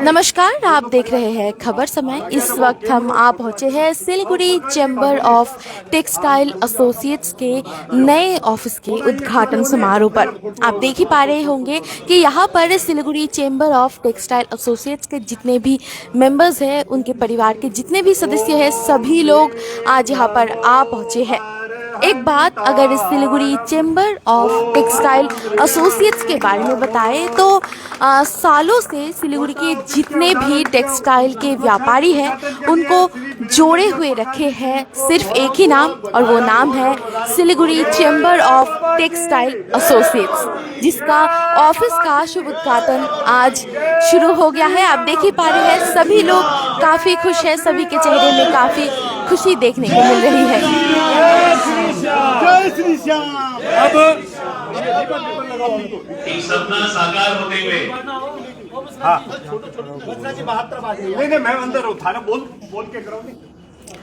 नमस्कार, आप देख रहे हैं खबर समय। इस वक्त हम आ पहुंचे हैं Siliguri chamber of textile associates के नए ऑफिस के उद्घाटन समारोह पर। आप देख ही पा रहे होंगे कि यहाँ पर Siliguri chamber of textile associates के जितने भी मेंबर्स हैं, उनके परिवार के जितने भी सदस्य हैं, सभी लोग आज यहाँ पर आ पहुंचे हैं। एक बात अगर इस Siliguri chamber of textile associates के बारे में बताएं तो सालों से सिलीगुड़ी के जितने भी टेक्सटाइल के व्यापारी हैं उनको जोड़े हुए रखे हैं सिर्फ एक ही नाम, और वो नाम है Siliguri chamber of textile associates, जिसका ऑफिस का शुभ उद्घाटन आज शुरू हो गया है। आप देख ही पा रहे हैं सभी लोग काफ़ी खुश हैं, सभी के चेहरे में काफ़ी खुशी देखने को मिल रही है। जय श्री श्याम। अब एक सपना साकार होते हुए नहीं मैं अंदर हूँ, थाना बोल के करो।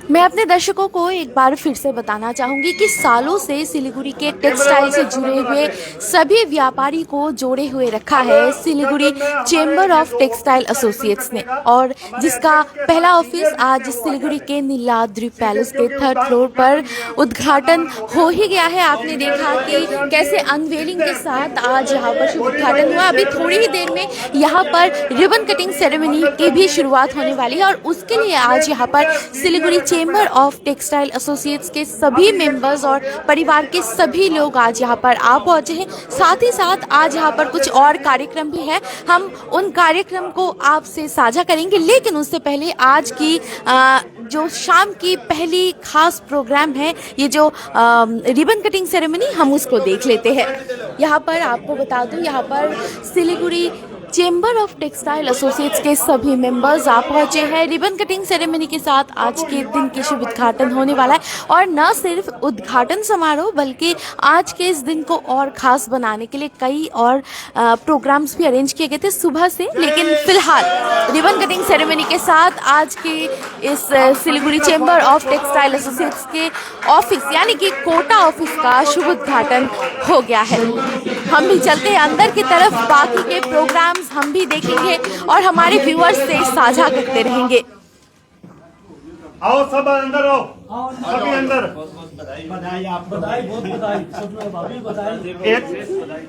मैं अपने दर्शकों को एक बार फिर से बताना चाहूँगी कि सालों से सिलीगुड़ी के टेक्सटाइल से जुड़े हुए सभी व्यापारी को जोड़े हुए रखा है Siliguri chamber of textile associates ने, और जिसका पहला ऑफिस आज सिलीगुड़ी के नीलाद्रि पैलेस के 3rd फ्लोर पर उद्घाटन हो ही गया है। आपने देखा कि कैसे अनवेलिंग के साथ आज यहाँ पर शुभ उद्घाटन हुआ। अभी थोड़ी ही देर में यहाँ पर रिबन कटिंग सेरेमनी की भी शुरुआत होने वाली है, और उसके लिए आज यहाँ पर Siliguri chamber of textile associates के सभी मेंबर्स और परिवार के सभी लोग आज यहाँ पर आ पहुंचे हैं। साथ ही साथ आज यहाँ पर कुछ और कार्यक्रम भी है, हम उन कार्यक्रम को आपसे साझा करेंगे, लेकिन उससे पहले आज की जो शाम की पहली खास प्रोग्राम है, ये जो रिबन कटिंग सेरेमनी, हम उसको देख लेते हैं। यहाँ पर आपको बता दूँ, यहाँ पर Siliguri chamber of textile associates के सभी मेंबर्स आ पहुंचे हैं। रिबन कटिंग सेरेमनी के साथ आज के दिन के शुभ उद्घाटन होने वाला है, और न सिर्फ उद्घाटन समारोह बल्कि आज के इस दिन को और ख़ास बनाने के लिए कई और प्रोग्राम्स भी अरेंज किए गए थे सुबह से। लेकिन फिलहाल रिबन कटिंग सेरेमनी के साथ आज के इस Siliguri chamber of textile associates के ऑफिस यानी कि कोटा ऑफिस का शुभ उद्घाटन हो गया है। हम भी चलते हैं अंदर की तरफ, बाकी के प्रोग्राम हम भी देखेंगे और हमारे व्यूअर्स से साझा करते रहेंगे। आओ सब अंदर आओ, सभी अंदर। बधाई, आप बधाई, बहुत बधाई, सब लोग भाभी बधाई।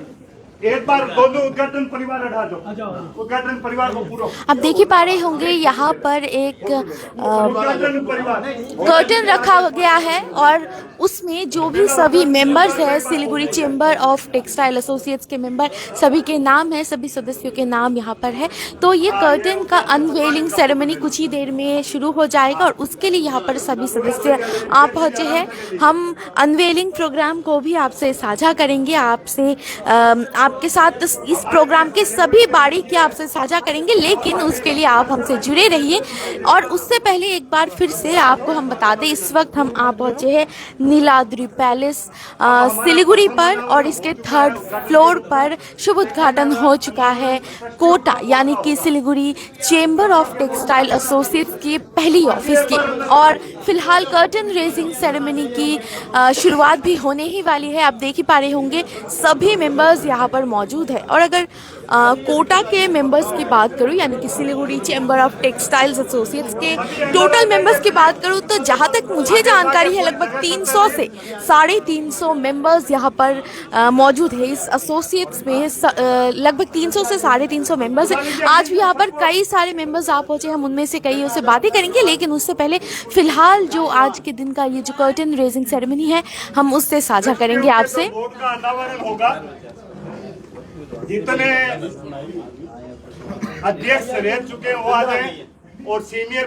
एक बार दोनों उद्घाटन परिवार हटा दो, उद्घाटन परिवार को पूरा। आप देख ही पा रहे होंगे यहाँ पर एक कर्टन रखा गया है, और उसमें जो भी सभी मेंबर्स हैं Siliguri chamber of textile associates के मेंबर, सभी के नाम है, सभी सदस्यों के नाम यहाँ पर है। तो ये कर्टन का अनवेलिंग सेरेमनी कुछ ही देर में शुरू हो जाएगा, और उसके लिए यहाँ पर सभी सदस्य आ पहुँचे हैं। हम अनवेलिंग प्रोग्राम को भी आपसे साझा करेंगे, आपके साथ इस प्रोग्राम के सभी बारीकी आपसे साझा करेंगे, लेकिन उसके लिए आप हमसे जुड़े रहिए। और उससे पहले एक बार फिर से आपको हम बता दें, इस वक्त हम आ पहुँचे हैं नीलाद्रि पैलेस सिलीगुड़ी पर, और इसके 3rd फ्लोर पर शुभ उद्घाटन हो चुका है कोटा यानी कि Siliguri chamber of textile associates की पहली ऑफिस की। और फिलहाल कर्टन रेजिंग सेरेमनी की शुरुआत भी होने ही वाली है। आप देख ही पा रहे होंगे सभी मेंबर्स यहाँ पर मौजूद है। और अगर कोटा के मेंबर्स की बात करूँ यानी कि Siliguri chamber of textiles associates के टोटल मेंबर्स की बात करूँ तो जहाँ तक मुझे जानकारी है लगभग 300 से 350 मेंबर्स यहाँ पर मौजूद है। इस एसोसिएट्स में लगभग 300 से 350 मेंबर्स हैं। आज भी यहाँ पर कई सारे मेंबर्स आ पहुँचे, हम उनमें से कई से बातें करेंगे, लेकिन उससे पहले फिलहाल जो आज के दिन का ये जो कर्टन रेजिंग सेरेमनी है, हम उससे साझा करेंगे आपसे। जितने अध्यक्ष रह चुके हैं वो आ जाए, और सीनियर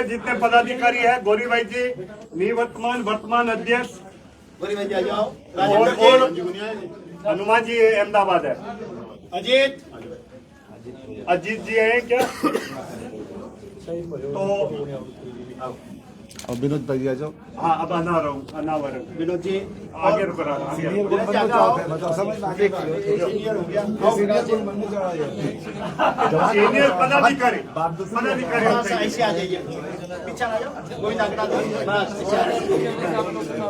जितने पदाधिकारी है, गौरी भाई जी वर्तमान अध्यक्ष, और हनुमान जी अहमदाबाद है, अजीत जी है क्या, तो और विनोद भाई आ जाओ। हाँ अब अनावर विनोद जी आगे रुक रहा है। सीनियर पदाधिकारी ऐसे आ जाइए, पीछे आ जाओ, कोई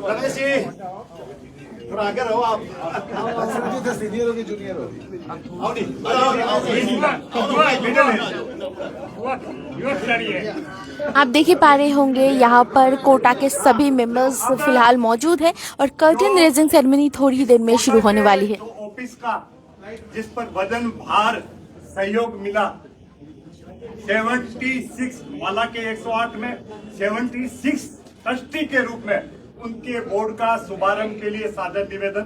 रमेश जी थोड़ा आगे रहो आप। सीनियर होगी जूनियर होगी आप देख ही पा रहे होंगे यहाँ पर कोटा के सभी मेंबर्स फिलहाल मौजूद हैं और कर्टन रेजिंग सेरेमनी थोड़ी ही देर में शुरू होने वाली है। ऑफिस का जिस पर वजन भार सहयोग मिला 76 माला के 108 में 76 ट्रस्टी के रूप में उनके बोर्ड का शुभारंभ के लिए सादर निवेदन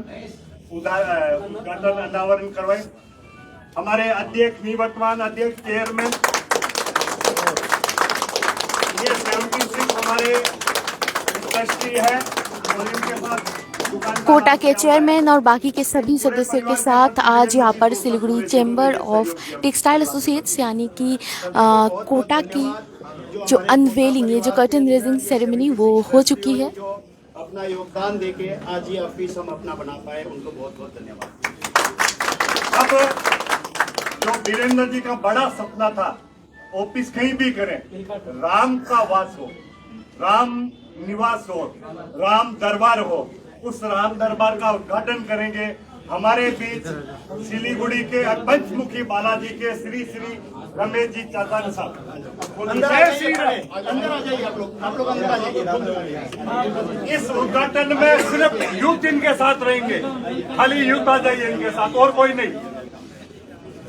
उद्घाटन अनावरण करवाए। हमारे अध्यक्ष निवर्तमान अध्यक्ष चेयरमैन ये 76 हमारे ट्रस्टी है और इनके साथ कोटा के चेयरमैन और बाकी के सभी सदस्यों के साथ आज यहाँ पर Siliguri chamber of textile associates यानी कि कोटा की जो अनवेलिंग ये जो कर्टन रेजिंग सेरेमनी वो हो चुकी है। अपना योगदान देके आज ये ऑफिस हम अपना बना पाए, उनको बहुत बहुत धन्यवाद। अब जो वीरेंद्र जी का बड़ा सपना था ऑफिस कहीं भी करें, राम का वास हो, राम निवास हो, राम दरबार हो, उस राम दरबार का उद्घाटन करेंगे। हमारे बीच सिलीगुड़ी के पंचमुखी बालाजी के श्री श्री रमेश जी चाचान साहब अंदर आ जाइए आप लोग अंदर आ जाइए। इस उद्घाटन में सिर्फ यूथ इनके साथ रहेंगे, खाली यूथ आ जाइए इनके साथ और कोई नहीं।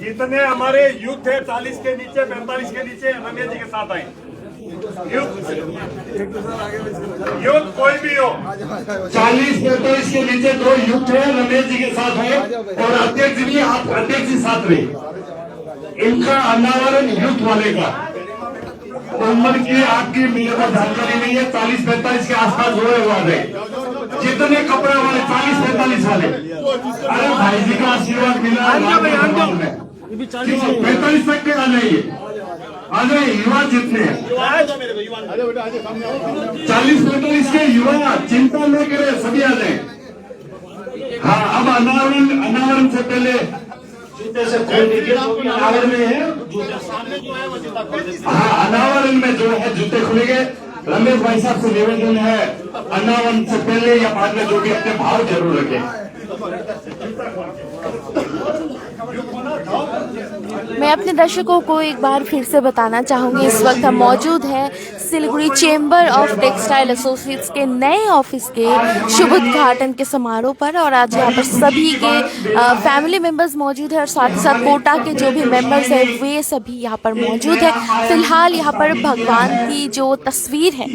जितने हमारे यूथ है 40 के नीचे 45 के नीचे रमेश जी के साथ आए। यूथ कोई भी हो 40-45 के नीचे जो यूथ है रमेश जी के साथ है और अध्यक्ष भी आप अध्यक्ष जी साथ रहे। इनका अनावरण यूथ वाले का उम्र की आपकी मेरे को जानकारी नहीं है, 40-45 के आसपास हुए वाले जितने कपड़े वाले 40-45 वाले, अरे भाई जी का आशीर्वाद मिला 45 तक के आ जाइए, आ जाइए युवा जितने 40-45 के युवा चिंता न करे सभी आ जाए। हाँ अब अनावरण से पहले जूते से अनावरण में है, हाँ अनावरण में जो है जूते खुलेंगे। रमेश भाई साहब से निवेदन है अनावरण से पहले या बाद में जो भी अपने भाव जरूर रखें। मैं अपने दर्शकों को एक बार फिर से बताना चाहूँगी, इस वक्त हम मौजूद हैं Siliguri chamber of textile associates के नए ऑफिस के शुभ उद्घाटन के समारोह पर और आज यहाँ पर सभी के फैमिली मेंबर्स मौजूद हैं और साथ ही साथ कोटा के जो भी मेंबर्स हैं वे सभी यहाँ पर मौजूद हैं। फिलहाल यहाँ पर भगवान की जो तस्वीर है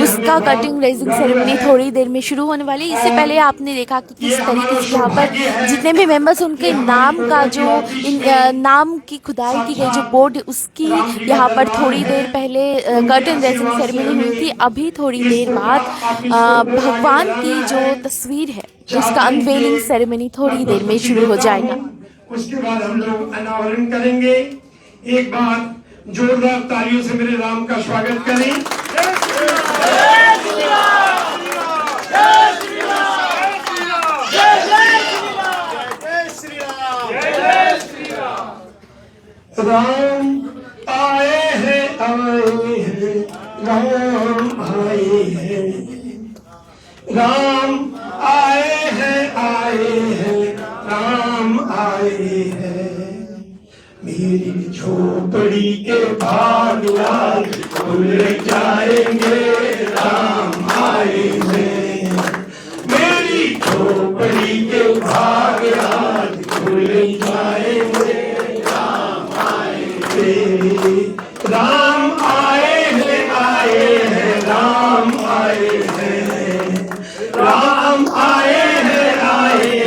उसका कटिंग रेजिंग सेरेमनी थोड़ी देर में शुरू होने वाली है। इससे पहले आपने देखा कि किस तरीके से यहाँ पर जितने भी मेंबर्स उनके नाम का जो नाम की खुदाई की गई जो बोर्ड उसकी यहाँ पर थोड़ी देर पहले कर्टन रेजिंग सेरेमनी हुई थी। अभी थोड़ी देर बाद भगवान की जो तस्वीर है उसका अनवेलिंग सेरेमनी थोड़ी देर में शुरू हो जाएगा। उसके बाद हम लोग अनावरण करेंगे। एक बार जोरदार तालियों से मेरे राम का स्वागत करें। राम आए हैं राम आए हैं, राम आए हैं राम आए हैं। मेरी झोपड़ी के भाग आज खुल जाएंगे राम आए हैं। मेरी झोपड़ी के भाग आज खुल जाएंगे राम आए हैं। राम आए हैं राम आए हैं, राम आए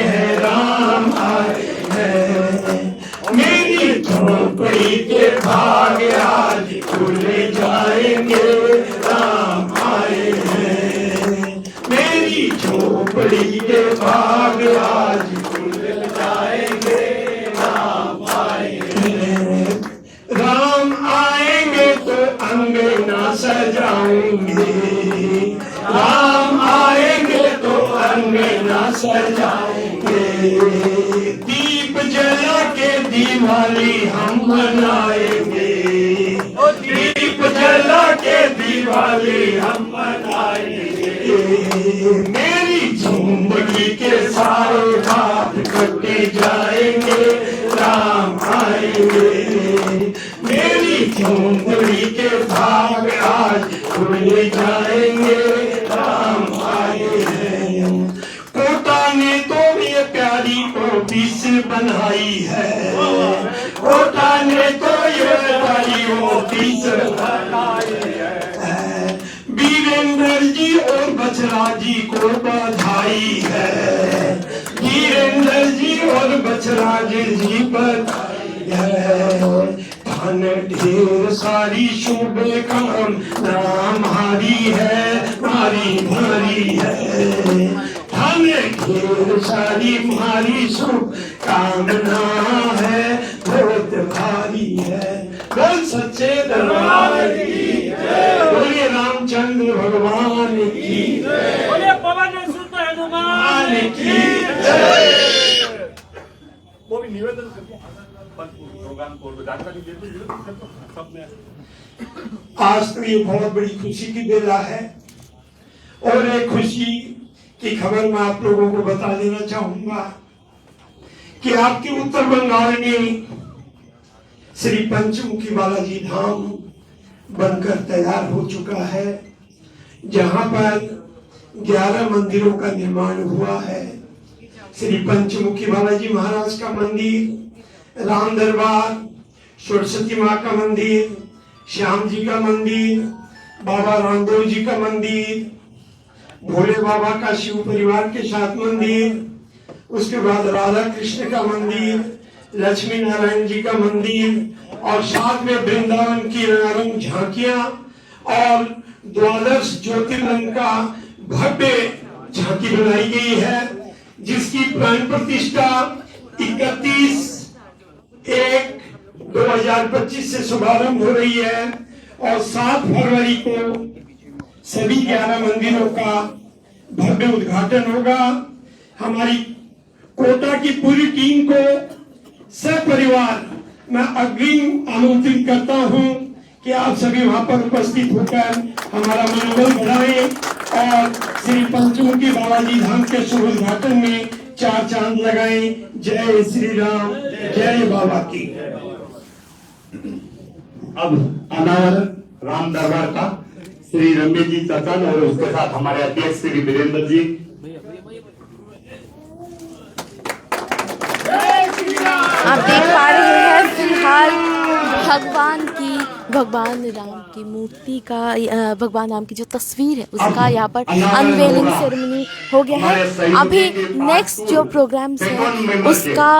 हैं राम आए हैं। मेरी झोपड़ी के भाग आज खुल जाएंगे राम आए हैं। मेरी झोपड़ी के भाग आज खुल जाएंगे राम आए हैं। राम आएंगे तो अंगना सजाएंगे, राम आएंगे तो अंगना सजाएंगे। दीप जला के दिवाली हम मनाएंगे, दीप जला के दिवाली हम मनाएंगे। मेरी जिंदगी के सारे घाट कटे जाएंगे, राम आएंगे। मेरी जिंदगी के भाग आज खुल जाएंगे, राम आएंगे। कोटा ने तो ये प्यारी ऑफिस बनाई है, कोटा ने तो ये प्यारी ऑफिस बनाई है। वीरेंद्र जी और बछरा जी को बधाई है, वीरेंद्र जी और बछरा जी बधाई है। धन ढेर सारी शुभे काम नाम हारी है, मारी भारी है। धन ढेर सारी मारी शुभ कामना है, बहुत भारी है। बोल सच्चे दरबार की जय, बोलिए रामचंद्र भगवान की जय, बोले पवन सुत हनुमान की जय। वो भी निवेदन करके प्रोग्राम को जानकारी देते हैं सबने। आज तो ये बहुत बड़ी खुशी की बेला है और एक खुशी की खबर मैं आप लोगों को बता देना चाहूंगा कि आपके उत्तर बंगाल में श्री पंचमुखी बालाजी धाम बनकर तैयार हो चुका है, जहां पर 11 मंदिरों का निर्माण हुआ है। श्री पंचमुखी बालाजी महाराज का मंदिर, राम दरबार, सरस्वती माँ का मंदिर, श्याम जी का मंदिर, बाबा रामदेव जी का मंदिर, भोले बाबा का शिव परिवार के साथ मंदिर, उसके बाद राधा कृष्ण का मंदिर, लक्ष्मी नारायण जी का मंदिर और साथ में वृंदावन की रंगारंग झांकियां और 12 ज्योतिर्लिंग का भव्य झांकी बनाई गई है, जिसकी प्राण प्रतिष्ठा 31/1/2025 से शुभारंभ हो रही है और 7 फरवरी को सभी 11 मंदिरों का भव्य उद्घाटन होगा। हमारी कोटा की पूरी टीम को सपरिवार मैं अग्रिम आमंत्रित करता हूं कि आप सभी वहां पर उपस्थित होकर हमारा मनोबल बढ़ाएं और श्री पंचमुखी बालाजी धाम के शुभ उद्घाटन में 4 चांद लगाएं। जय श्री राम, जय बाबा की। अब अनावरण राम दरबार का श्री रमेश जी चतन और उसके साथ हमारे अध्यक्ष श्री वीरेंद्र जी। आप देख पा रहे हैं फिलहाल भगवान राम की मूर्ति का भगवान राम की जो तस्वीर है उसका यहाँ पर अनवेलिंग सेरेमनी हो गया है। अभी नेक्स्ट जो प्रोग्राम्स है उसका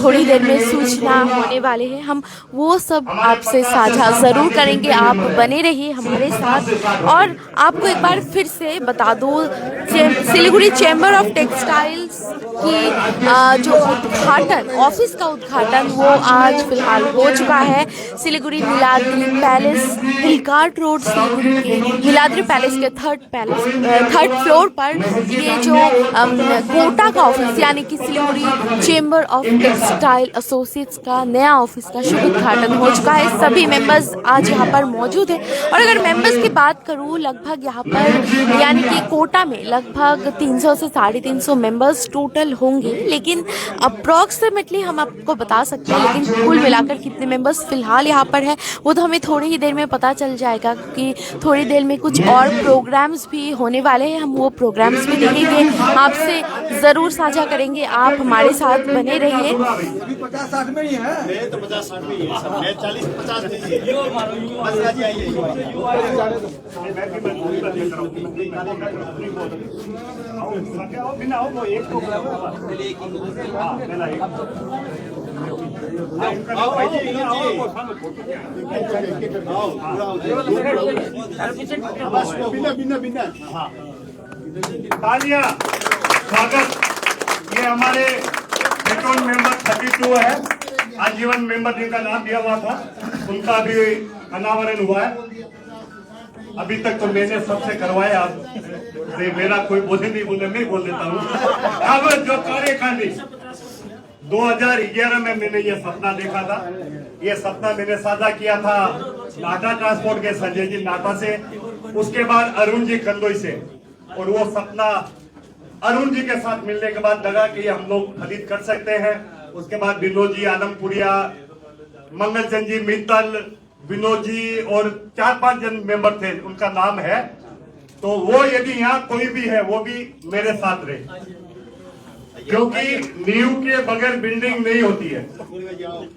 थोड़ी देर में सूचना होने वाले हैं, हम वो सब आपसे साझा ज़रूर करेंगे। आप बने रहिए हमारे साथ। और आपको एक बार फिर से बता दो, सिलीगुड़ी चैम्बर ऑफ टेक्सटाइल्स की जो उद्घाटन, ऑफिस का उद्घाटन वो आज फिलहाल हो चुका है। Siliguri Niladri palace, Hill Cart road Siliguri के नीलाद्री पैलेस के थर्ड फ्लोर पर ये जो कोटा का ऑफिस यानी कि Siliguri chamber of textile associates का नया ऑफिस का शुभ उद्घाटन हो चुका है। सभी मेंबर्स आज यहाँ पर मौजूद हैं और अगर मेंबर्स की बात करूँ, लगभग यहाँ पर यानी कि कोटा में लगभग 300 से 350 मेंबर्स टोटल होंगे, लेकिन अप्रॉक्सीमेटली हम आपको बता सकते हैं, लेकिन कुल मिलाकर कितने मेंबर्स फिलहाल यहाँ पर है वो तो हमें थोड़ी ही देर में पता चल जाएगा, क्योंकि थोड़ी देर में कुछ और प्रोग्राम्स भी होने वाले हैं। हम वो प्रोग्राम्स भी देखेंगे, आपसे ज़रूर साझा करेंगे। आप हमारे साथ बने रहिए। 50-60 में ही है, मैं तो 50-60 में ही है, 40-50 दीजिए। तालियां, स्वागत। ये हमारे बेटोन मेंबर 32 है, आजीवन मेंबर जिनका नाम दिया हुआ था, उनका भी अनावरण हुआ है। अभी तक तो मैंने सबसे करवाया, अब मेरा कोई बोले नहीं बोले, मैं बोल देता हूँ। अब जो कार्यकारिणी 2011 में मैंने ये सपना देखा था, ये सपना मैंने साझा किया था नाटा ट्रांसपोर्ट के संजय जी नाटा से, उसके बाद अरुण जी कंदोई से, और वो सपना अरुण जी के साथ मिलने के बाद लगा कि हम लोग खरीद कर सकते हैं। उसके बाद विनोद जी आलमपुरिया, मंगलचंद जी मित्तल, विनोद जी और 4-5 जन मेंबर थे, उनका नाम है। तो वो यदि यहाँ कोई भी है वो भी मेरे साथ रहे, क्योंकि नींव के बगैर बिल्डिंग नहीं होती है।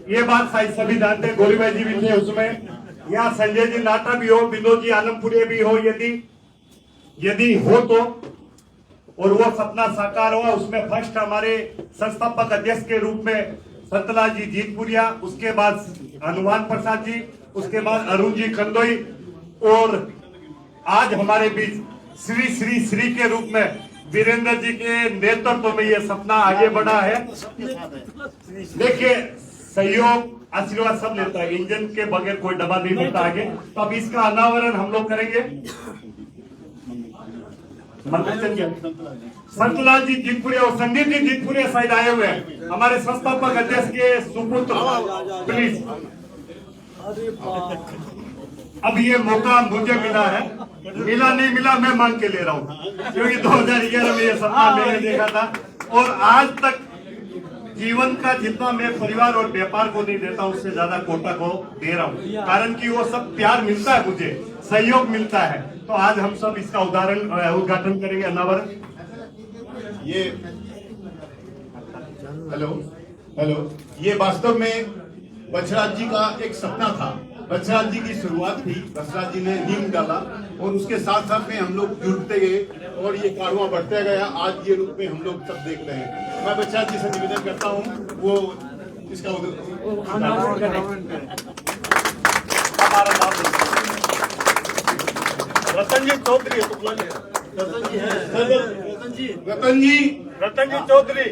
ये बात शायद सभी जानते हैं। गोली भाई जी भी थे उसमें, यहाँ संजय जी नाटा भी हो, विनोद जी आलमपुरे भी हो, यदि हो तो, और वो सपना साकार हुआ। उसमें फर्स्ट हमारे संस्थापक अध्यक्ष के रूप में संतलाल जी जीतपुरिया, उसके बाद हनुमान प्रसाद जी, उसके बाद अरुण जी खंडोई, और आज हमारे बीच श्री श्री श्री के रूप में वीरेंद्र जी के नेतृत्व में ये सपना आगे बढ़ा है। देखिए, सहयोग आशीर्वाद सब लेता है, इंजन के बगैर कोई डब्बा नहीं बढ़ता आगे। तो अब इसका अनावरण हम लोग करेंगे। संतलाल जी जीतपुरे और संदीप जी जीतपुरे साइड आए हुए हैं, हमारे संस्थापक अध्यक्ष के सुपुत्र। प्लीज, अब ये मौका मुझे मिला है, मिला नहीं मिला मैं मांग के ले रहा हूँ, क्योंकि 2011 में ये सपना मैंने देखा था। और आज तक जीवन का जितना मैं परिवार और व्यापार को नहीं देता, उससे ज्यादा कोटा को दे रहा हूँ, कारण कि वो सब प्यार मिलता है, मुझे सहयोग मिलता है। तो आज हम सब इसका उद्घाटन करेंगे, अनावरण। ये हेलो, ये वास्तव में बछराज जी का एक सपना था। बछराज जी की शुरुआत थी, बछराज जी ने नींव डाला और उसके साथ साथ में हम लोग जुड़ते गए और ये कारवां बढ़ते गया। आज ये रूप में हम लोग सब देख रहे हैं। मैं बछराज जी से निवेदन करता हूँ वो इसका रतन जी चौधरी,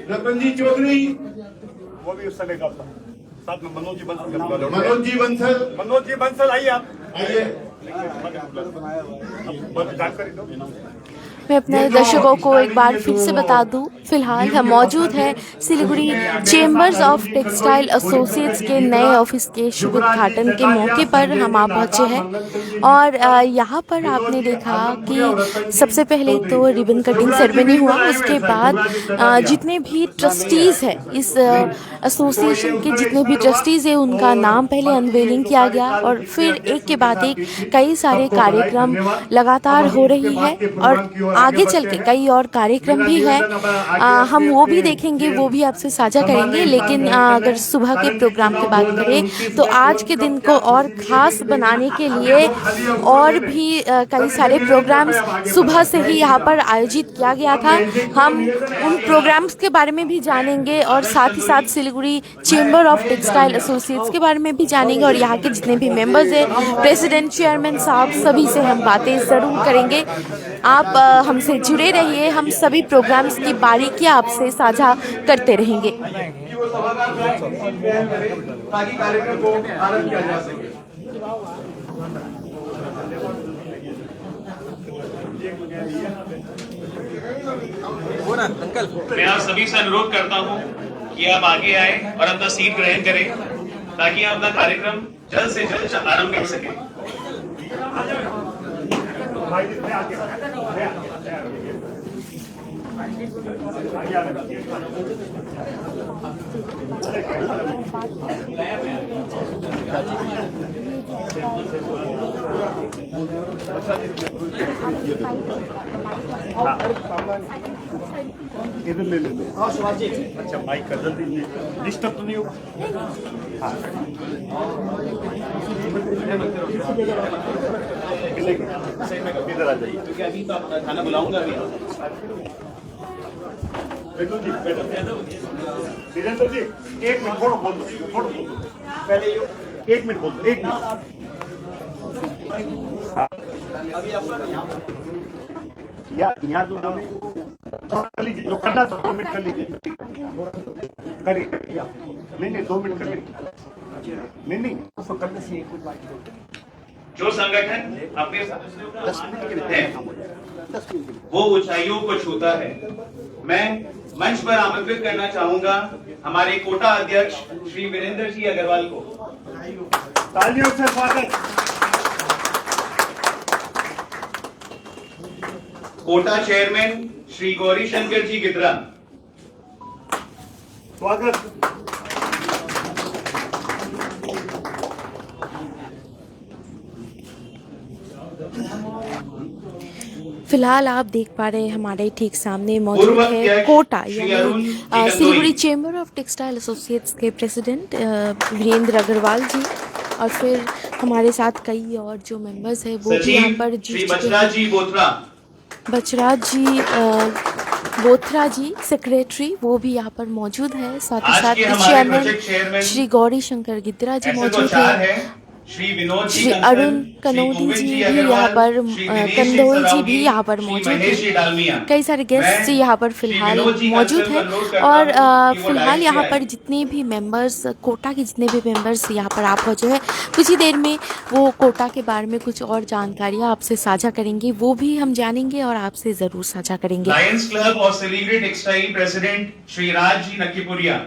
रतन जी चौधरी, वो भी उस समय का था। साथ में मनोज जी बंसल, आइए आप, आइए। जानकारी दो। मैं अपने दर्शकों को एक बार फिर से बता दूं, फिलहाल हम मौजूद हैं Siliguri chambers of textile associates के नए ऑफिस के शुभ उद्घाटन के मौके पर हम आ पहुंचे हैं। और यहाँ पर आपने देखा कि सबसे पहले तो रिबन कटिंग सेरेमनी हुआ, उसके बाद जितने भी ट्रस्टीज़ हैं, इस एसोसिएशन के जितने भी ट्रस्टीज़ हैं, उनका नाम पहले अनवेलिंग किया गया और फिर एक के बाद एक कई सारे कार्यक्रम लगातार हो रही है और आगे चल के कई और कार्यक्रम भी हैं। हम वो भी देखेंगे, वो भी आपसे साझा करेंगे। लेकिन अगर सुबह के प्रोग्राम की बात करें तो आज के दिन को और ख़ास बनाने के लिए और भी कई सारे प्रोग्राम्स सुबह से ही यहाँ पर आयोजित किया गया था। हम उन प्रोग्राम्स के बारे में भी जानेंगे और साथ ही साथ Siliguri chamber of textile associates के बारे में भी जानेंगे और यहाँ के जितने भी मेंबर्स हैं, प्रेसिडेंट, चेयरमैन साहब, सभी से हम बातें ज़रूर करेंगे। आप हमसे जुड़े रहिए, हम सभी प्रोग्राम्स की बारीकियां आपसे साझा करते रहेंगे। ताकि कार्यक्रम को आरंभ किया जा सके। मैं आप सभी से अनुरोध करता हूं कि आप आगे आए और अपना सीट ग्रहण करें, ताकि आप अपना कार्यक्रम जल्द से जल्द आरंभ कर सकें। इधर ले ले। अच्छा, माइक कर दीजिए, डिस्टर्ब तो नहीं हो। इधर आ जाइए, क्योंकि अभी तो आप खाना बुलाऊंगा अभी। वीरेंद्र जी, 1 मिनट थोड़ा बोल दो, पहले 1 मिनट बोल दो, 1 मिनट। यहाँ जो कर लीजिए, जो करना था 2 मिनट कर लीजिए, करिए। नहीं 2 मिनट कर लीजिए। नहीं उसको करने से कुछ बात। जो संगठन अपने सदस्यों वो ऊंचाइयों को छूता है, मैं मंच पर आमंत्रित करना चाहूंगा हमारे कोटा अध्यक्ष श्री वीरेंद्र जी अग्रवाल को। तालियों से स्वागत। कोटा चेयरमैन श्री गौरी शंकर जी गिद्रा। स्वागत। फिलहाल आप देख पा रहे हैं हमारे ठीक सामने मौजूद पूर्व है अध्यक्ष कोटा श्री अरुण यानी जी सिलीगुड़ी गंगोई। चेंबर ऑफ टेक्सटाइल एसोसिएट्स के प्रेसिडेंट वीरेंद्र अग्रवाल जी, और फिर हमारे साथ कई और जो मेंबर्स हैं वो भी यहाँ पर सचिव श्री जुड़ चुके बचराज हैं। जी बोथरा। बचराज जी बोथरा जी सेक्रेटरी वो भी यहाँ पर मौजूद है। साथ ही आज साथ के हमारे chairman project chairman Shri Gauri Shankar Gidra ji ऐसे तो मौजूद चार है। हैं। श्री विनोद जी श्री कंसल, अरुण श्री कनौदी गोविंद जी भी अग्रवाल, यहाँ पर श्री दिनेश कंदोई जी सरावगी, भी यहाँ पर श्री मौजूद महेश जी हैं। डालमिया। कई सारे गेस्ट मैं यहाँ पर श्री फिलहाल विनोद जी मौजूद कंसल हैं। को अनुरोध करता और हूं कि वो फिलहाल डायरेक्ट यहाँ से पर आएं। जितने भी मेंबर्स कोटा के जितने भी मेंबर्स यहाँ पर आप पहुँचे हैं, कुछ ही देर में वो कोटा के बारे में कुछ और जानकारियाँ आपसे साझा करेंगे, वो भी हम जानेंगे और आपसे ज़रूर साझा करेंगे। लायंस क्लब और सिलीगुड़ी टेक्सटाइल प्रेसिडेंट श्री राज जी नक्कीपुरिया।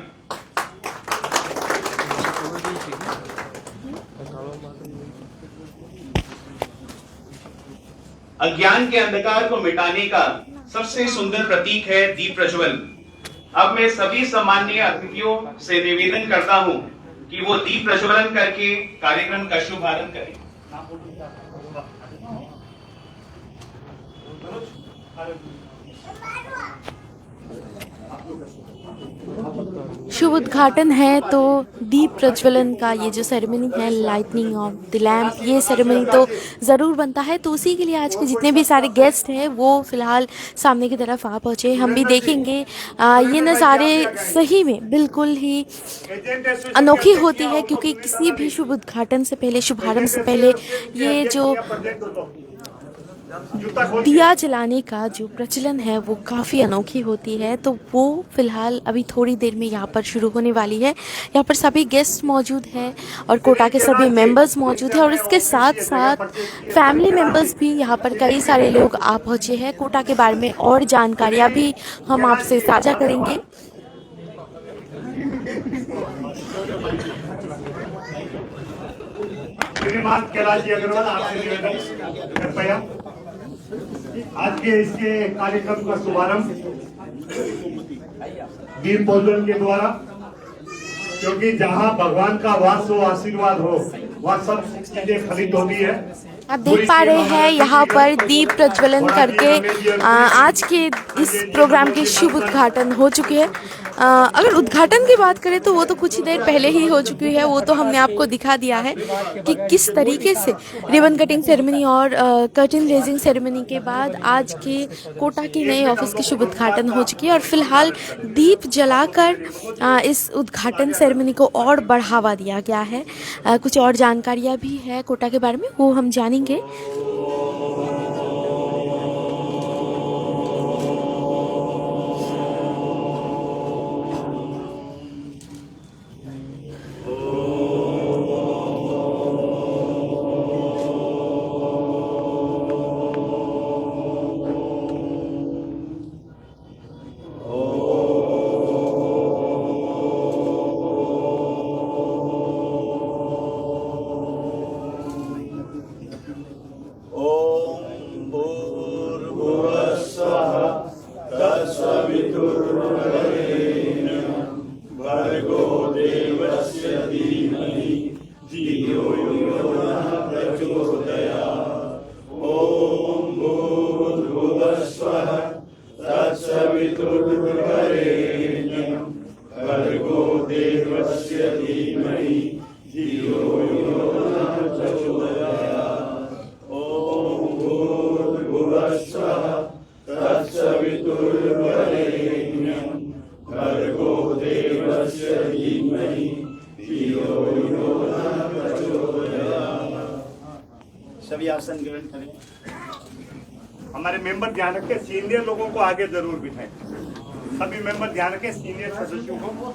अज्ञान के अंधकार को मिटाने का सबसे सुंदर प्रतीक है दीप प्रज्वल। अब मैं सभी सम्माननीय अतिथियों से निवेदन करता हूं कि वो दीप प्रज्वलन करके कार्यक्रम का शुभारंभ करें। शुभ उद्घाटन है तो दीप प्रज्वलन का ये जो सेरेमनी है, लाइटनिंग ऑफ द लैम्प, ये सेरेमनी तो ज़रूर बनता है। तो उसी के लिए आज के जितने भी सारे गेस्ट हैं वो फिलहाल सामने की तरफ आ पहुँचे। हम भी देखेंगे ये नज़ारे सही में बिल्कुल ही अनोखी होती है, क्योंकि किसी भी शुभ उद्घाटन से पहले, शुभारंभ से पहले ये जो दिया जलाने का जो प्रचलन है वो काफ़ी अनोखी होती है। तो वो फिलहाल अभी थोड़ी देर में यहाँ पर शुरू होने वाली है। यहाँ पर सभी गेस्ट मौजूद हैं और कोटा के सभी मेंबर्स मौजूद हैं, और इसके साथ साथ फैमिली मेंबर्स भी यहाँ पर कई सारे लोग आ पहुँचे हैं। कोटा के बारे में और जानकारियाँ भी हम आपसे साझा करेंगे। श्रीमान कैलाश जी अग्रवाल, आपसे निवेदन कृपया आज के इसके कार्यक्रम का शुभारंभ दीप प्रज्वलन के द्वारा, क्योंकि जहां भगवान का वास हो, आशीर्वाद हो, वह सब चीजें फलित होती है। आप देख पा रहे हैं यहाँ पर दीप प्रज्वलन करके आज के इस प्रोग्राम के शुभ उद्घाटन हो चुके हैं। अगर उद्घाटन की बात करें तो वो तो कुछ ही देर पहले ही हो चुकी है। वो तो हमने आपको दिखा दिया है कि किस तरीके से रिबन कटिंग सेरेमनी और कर्टन रेजिंग सेरेमनी के बाद आज के कोटा की नए ऑफिस की शुभ उद्घाटन हो चुकी है। और फिलहाल दीप जलाकर इस उद्घाटन सेरेमनी को और बढ़ावा दिया गया है। कुछ और जानकारियाँ भी है कोटा के बारे में, वो हम जानेंगे। सभी आसन ग्रहण करें। हमारे मेंबर ध्यान रखें, सीनियर लोगों को आगे जरूर बिठाएं। सभी मेंबर ध्यान रखें, सीनियर सदस्यों को।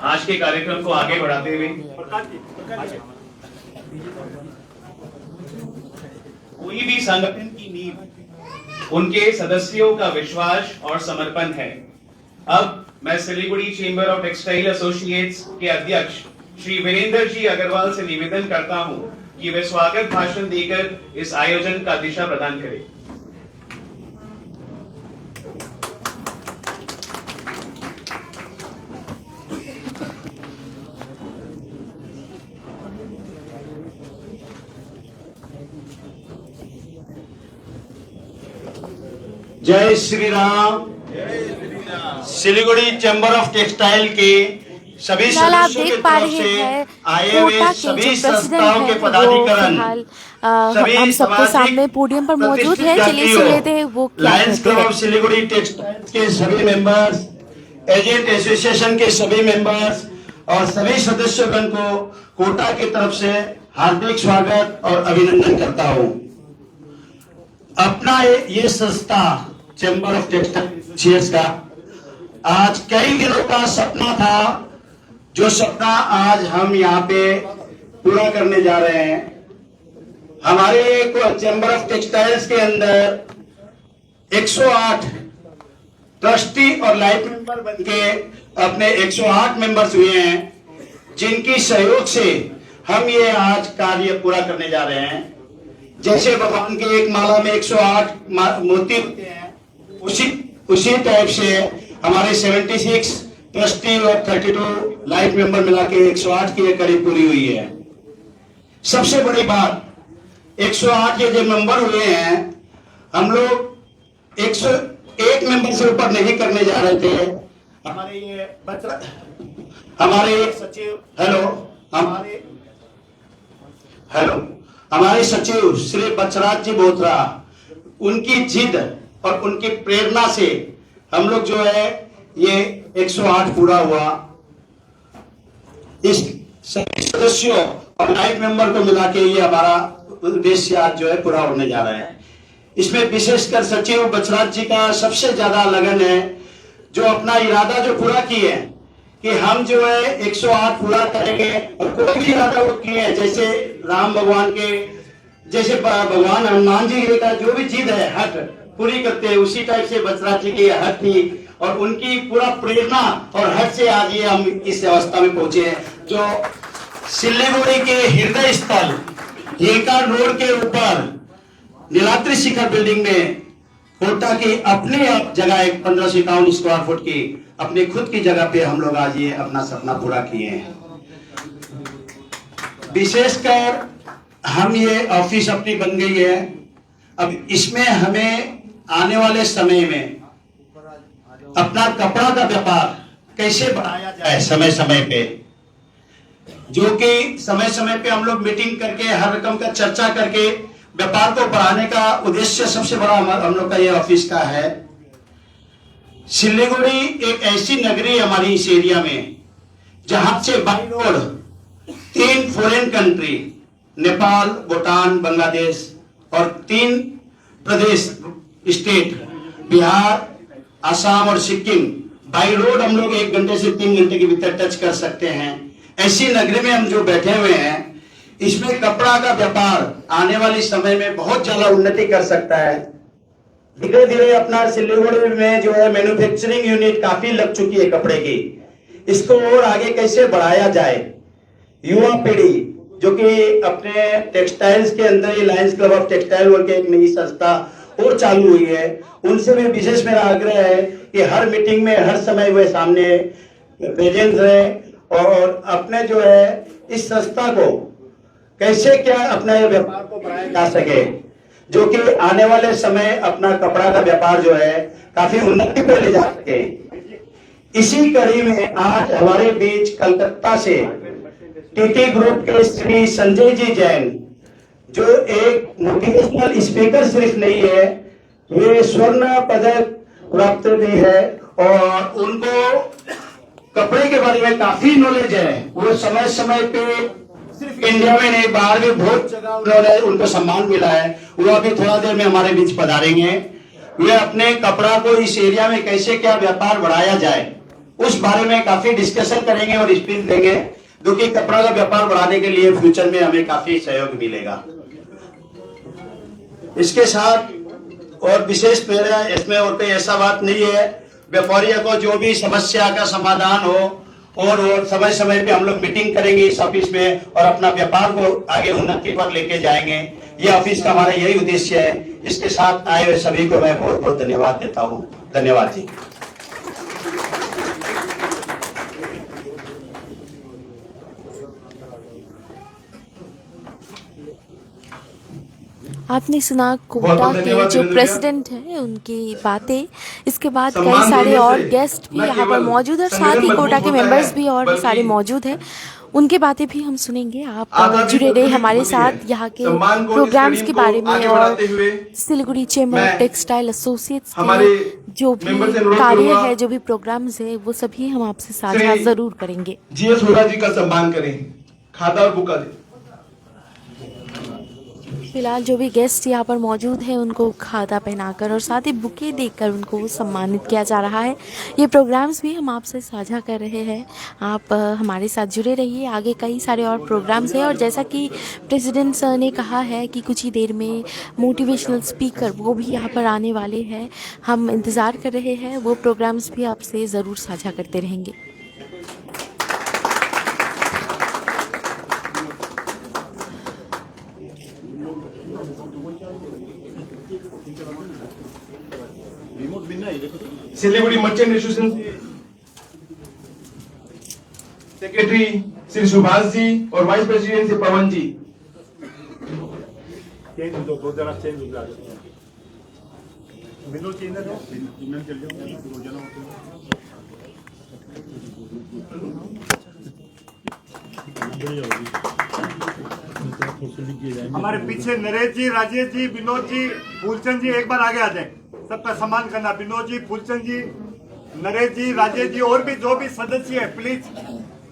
आज के कार्यक्रम को आगे बढ़ाते हुए कोई भी संगठन की नींव उनके सदस्यों का विश्वास और समर्पण है। अब मैं Siliguri chamber of textile associates के अध्यक्ष श्री वीरेंद्र जी अग्रवाल से निवेदन करता हूं कि वे स्वागत भाषण देकर इस आयोजन का दिशा प्रदान करें। जय Shri Ram. Siliguri chamber of textile के सभी फिलहाल आप सदस्यों की देख पा तरफ रहे से हैं आए हुए कोटा के सभी जो प्रेसिडेंट संस्थाओं के हैं वो पदाधिकारी, फिलहाल सभी हम सबके सामाजिक सामने पोडियम पर मौजूद प्रतिष्ठित है। चलिए सुन जातियों, लेते हैं वो क्या लायंस कहते क्लब हैं। ऑफ सिलीगुड़ी टेक्सटाइल्स के सभी मेंबर्स, एजेंट एसोसिएशन के सभी मेंबर्स और सभी सदस्यगण को कोटा की तरफ से हार्दिक स्वागत और अभिनंदन करता हूं। अपना ये संस्था चैम्बर ऑफ टेक्सटाइल्स का आज कई दिनों का सपना था, जो सपना आज हम यहाँ पे पूरा करने जा रहे हैं। हमारे चैम्बर ऑफ टेक्सटाइल्स के अंदर 108 ट्रस्टी और लाइफ मेंबर बन के अपने 108 मेंबर्स हुए हैं, जिनकी सहयोग से हम ये आज कार्य पूरा करने जा रहे हैं। जैसे भगवान के एक माला में 108 मोती होते हैं, उसी टाइप से हमारे 76 ट्रस्टी और 32 लाइफ मेंबर मिला के 108 की ये कड़ी पूरी हुई है। सबसे बड़ी बात, 108 के जो मेंबर हुए हैं, हम लोग 101 मेंबर से ऊपर नहीं करने जा रहे थे। हमारे ये हमारे सचिव हमारे सचिव श्री बचराज जी बोथरा, उनकी जिद और उनकी प्रेरणा से हम लोग जो है ये 108 पूरा हुआ। इस सभी सदस्यों और लाइफ मेंबर को मिला के ये हमारा उद्देश्य आज जो है पूरा होने जा रहा है। इसमें विशेषकर सचिव बचराज जी का सबसे ज्यादा लगन है, जो अपना इरादा जो पूरा किए हैं कि हम जो है 108 पूरा करेंगे। और कोई भी इरादा वो किए हैं, जैसे राम भगवान के, जैसे भगवान हनुमान जी का जो भी जिद है हट पूरी करते हैं, उसी टाइप से बचराज जी की हट थी और उनकी पूरा प्रेरणा और हट से आज ये हम इस अवस्था में पहुंचे हैं, जो सिलीगुड़ी के हृदय स्थल हिलका रोड के ऊपर नीलाद्रि शिखर बिल्डिंग में कोटा की अपनी जगह 1551 स्क्वायर फुट की अपनी खुद की जगह पे हम लोग आज ये अपना सपना पूरा किए हैं। विशेषकर हम ये ऑफिस अपनी बन गई है। अब इसमें हमें आने वाले समय में अपना कपड़ा का व्यापार कैसे बढ़ाया जाए, समय समय पे, जो कि समय समय पे हम लोग मीटिंग करके हर रकम का चर्चा करके व्यापार को बढ़ाने का उद्देश्य सबसे बड़ा हम लोग का ये ऑफिस का है। सिलीगुड़ी एक ऐसी नगरी हमारी इस एरिया में, जहां से by road 3 foreign country, Nepal, Bhutan, Bangladesh और 3 प्रदेश स्टेट, बिहार, आसाम और सिक्किम, बाई रोड हम लोग 1 घंटे से 3 घंटे के भीतर टच कर सकते हैं। ऐसी नगरी में हम जो बैठे हुए हैं, इसमें कपड़ा का व्यापार आने वाले समय में बहुत ज्यादा उन्नति कर सकता है। धीरे धीरे अपना सिलीगुड़ी में जो है मैन्युफैक्चरिंग यूनिट काफी लग चुकी है कपड़े की, इसको और आगे कैसे बढ़ाया जाए। युवा पीढ़ी जो कि अपने टेक्सटाइल्स के अंदर ये लायंस क्लब ऑफ टेक्सटाइल बोल के एक नई संस्था और चालू हुई है, उनसे भी विशेष मेरा आग्रह है कि हर मीटिंग में हर समय वे सामने प्रेजेंट रहे और अपने जो है इस संस्था को कैसे क्या अपना ये व्यापार को बढ़ाया जा सके, जो कि आने वाले समय अपना कपड़ा का व्यापार जो है काफी उन्नति पे ले जा सके। इसी कड़ी में आज हमारे बीच कलकत्ता से टीटी ग्रुप के श्री संजय जी जैन, जो एक मोटिवेशनल स्पीकर सिर्फ नहीं है, वे स्वर्ण पदक प्राप्त भी है और उनको कपड़े के बारे में काफी नॉलेज है। वो समय समय पे सिर्फ इंडिया में नहीं, बाहर भी बहुत जगह उनको सम्मान मिला है। वो अभी थोड़ा देर में हमारे बीच पधारेंगे। वे अपने कपड़ा को इस एरिया में कैसे क्या व्यापार बढ़ाया जाए, उस बारे में काफी डिस्कशन करेंगे और स्पीच देंगे, जो कि कपड़ा का व्यापार बढ़ाने के लिए फ्यूचर में हमें काफी सहयोग मिलेगा। इसके साथ और विशेष मेरा इसमें और कोई ऐसा बात नहीं है, व्यापारियों को जो भी समस्या का समाधान हो और समय समय पे हम लोग मीटिंग करेंगे इस ऑफिस में और अपना व्यापार को आगे उन्नति पर लेके जाएंगे। ये ऑफिस का हमारा यही उद्देश्य है। इसके साथ आए हुए सभी को मैं बहुत बहुत धन्यवाद देता हूँ। धन्यवाद जी। आपने सुना कोटा के जो प्रेसिडेंट हैं उनकी बातें। इसके बाद कई सारे और गेस्ट भी यहाँ पर मौजूद है और साथ ही कोटा के मेंबर्स भी और सारे मौजूद हैं। उनके बातें भी हम सुनेंगे। आप जुड़े रहे हमारे साथ यहाँ के प्रोग्राम्स के बारे में और Siliguri chamber of textile associates के जो भी कार्य है, जो भी प्रोग्राम्स है, वो सभी हम आपसे साझा जरूर करेंगे। जीएस होरा जी का सम्मान करें, खाता और बुका दें। फिलहाल जो भी गेस्ट यहाँ पर मौजूद हैं उनको खाता पहनाकर और साथ ही बुके देकर उनको सम्मानित किया जा रहा है। ये प्रोग्राम्स भी हम आपसे साझा कर रहे हैं। आप हमारे साथ जुड़े रहिए। आगे कई सारे और प्रोग्राम्स हैं और जैसा कि प्रेसिडेंट सर ने कहा है कि कुछ ही देर में मोटिवेशनल स्पीकर वो भी यहाँ पर आने वाले हैं। हम इंतज़ार कर रहे हैं। वो प्रोग्राम्स भी आपसे ज़रूर साझा करते रहेंगे। Siliguri merchant association secretary Shri Subhash ji और vice president Shri Pawan ji. Change दो जरा चेंज हो जाए। विनोद चेंज दो, विनोद चल जाओ। हमारे पीछे नरेश जी, राजेश जी, विनोद जी, फूलचंद जी एक बार आगे आ जाए। सबका सम्मान करना। विनोद जी, फूलचंद जी, नरेश जी, राजेश जी और भी जो भी सदस्य है, प्लीज